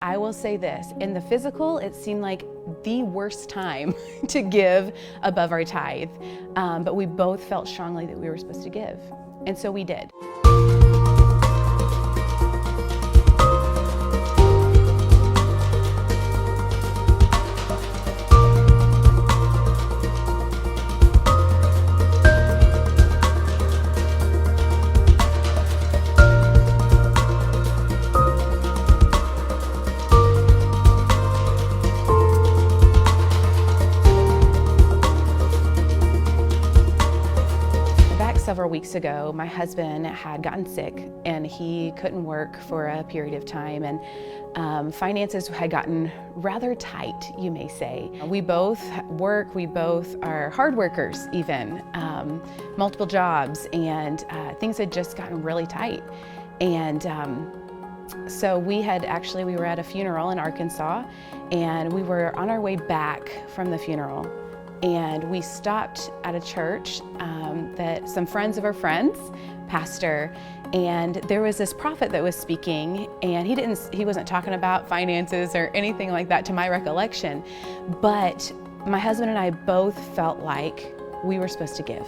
I will say this, in the physical, it seemed like the worst time to give above our tithe, but we both felt strongly that we were supposed to give, and so we did. Several weeks ago, my husband had gotten sick and he couldn't work for a period of time, and finances had gotten rather tight, you may say. We both work, we both are hard workers even, multiple jobs, and things had just gotten really tight. And so we were at a funeral in Arkansas, and we were on our way back from the funeral. And we stopped at a church that some friends of our friends pastor, and there was this prophet that was speaking, and he wasn't talking about finances or anything like that to my recollection, but my husband and I both felt like we were supposed to give.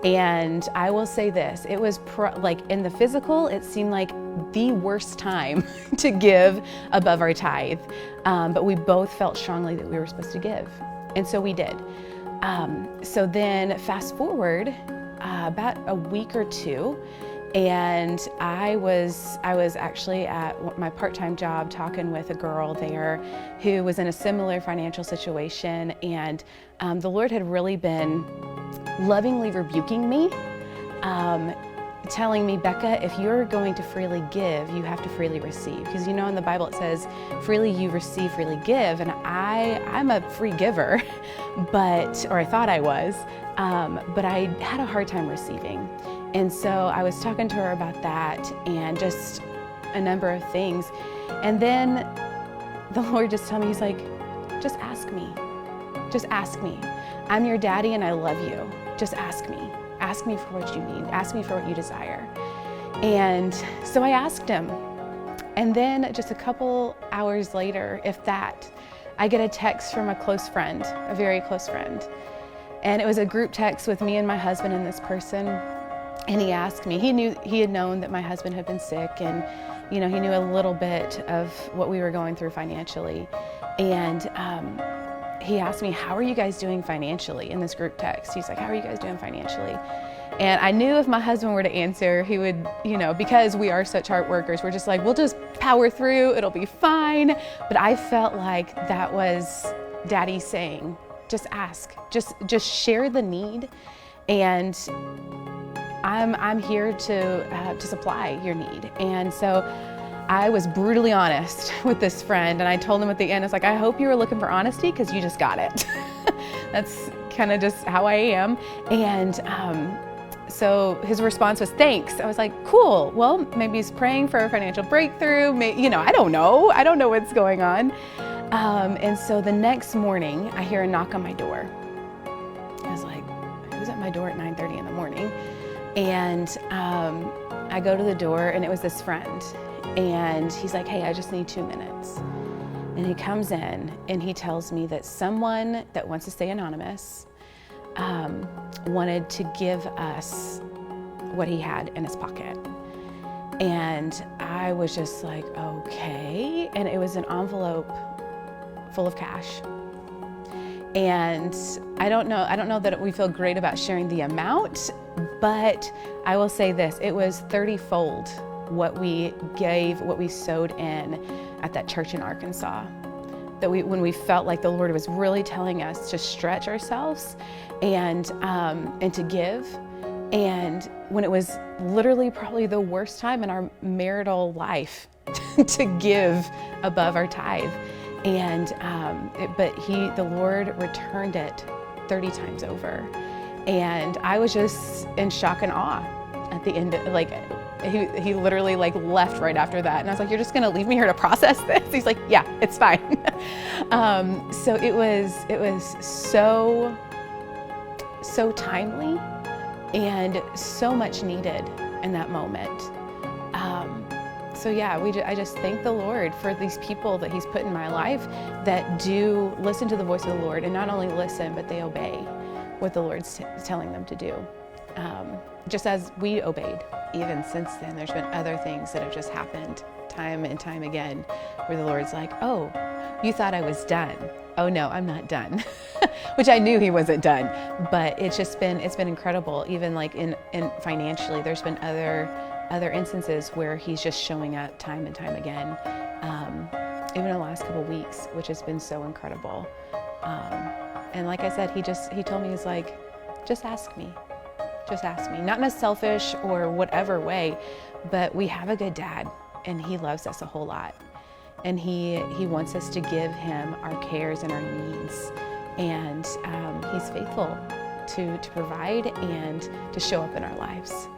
And I will say this, it was like in the physical, it seemed like the worst time to give above our tithe, but we both felt strongly that we were supposed to give. And so we did. So then fast forward about a week or two, and I was actually at my part-time job talking with a girl there who was in a similar financial situation, and the Lord had really been lovingly rebuking me, telling me, Becca, if you're going to freely give, you have to freely receive. Because in the Bible it says, freely you receive, freely give. And I'm a free giver, or I thought I was, but I had a hard time receiving. And so I was talking to her about that and just a number of things. And then the Lord just told me, he's like, just ask me. Just ask me. I'm your daddy and I love you. Just ask me. Ask me for what you need. Ask me for what you desire. And so I asked him. And then just a couple hours later, if that, I get a text from a close friend, a very close friend. And it was a group text with me and my husband and this person. And he asked me, he had known that my husband had been sick, and he knew a little bit of what we were going through financially. And he asked me, how are you guys doing financially, in this group text? He's like, how are you guys doing financially? And I knew if my husband were to answer, he would, because we are such hard workers, we're just like, we'll just power through, it'll be fine. But I felt like that was Daddy saying, just ask, just share the need, and I'm here to supply your need. And so I was brutally honest with this friend, and I told him at the end, it's like, I hope you were looking for honesty because you just got it. That's kind of just how I am. And so his response was, thanks. I was like, cool. Well, maybe he's praying for a financial breakthrough. I don't know. I don't know what's going on. And so the next morning, I hear a knock on my door. I was like, who's at my door at 9:30 in the morning? And I go to the door, and it was this friend. And he's like, hey, I just need 2 minutes. And he comes in and he tells me that someone that wants to stay anonymous wanted to give us what he had in his pocket. And I was just like, okay. And it was an envelope full of cash. And I don't know that we feel great about sharing the amount, but I will say this, it was 30-fold what we gave, what we sowed in at that church in Arkansas. When we felt like the Lord was really telling us to stretch ourselves and to give, and when it was literally probably the worst time in our marital life to give above our tithe, and but the Lord returned it 30 times over, and I was just in shock and awe at the end. He literally left right after that, and I was like, you're just gonna leave me here to process this? He's like, yeah, it's fine. So it was so timely and so much needed in that moment. So yeah, I just thank the Lord for these people that He's put in my life that do listen to the voice of the Lord, and not only listen, but they obey what the Lord's telling them to do. Just as we obeyed, even since then, there's been other things that have just happened time and time again, where the Lord's like, oh, you thought I was done. Oh no, I'm not done. Which I knew He wasn't done, but it's been incredible. Even like in financially, there's been other instances where He's just showing up time and time again, even in the last couple of weeks, which has been so incredible. And like I said, He told me, He's like, just ask me. Just ask me. Not in a selfish or whatever way, but we have a good Dad, and He loves us a whole lot. And He wants us to give Him our cares and our needs. And He's faithful to provide and to show up in our lives.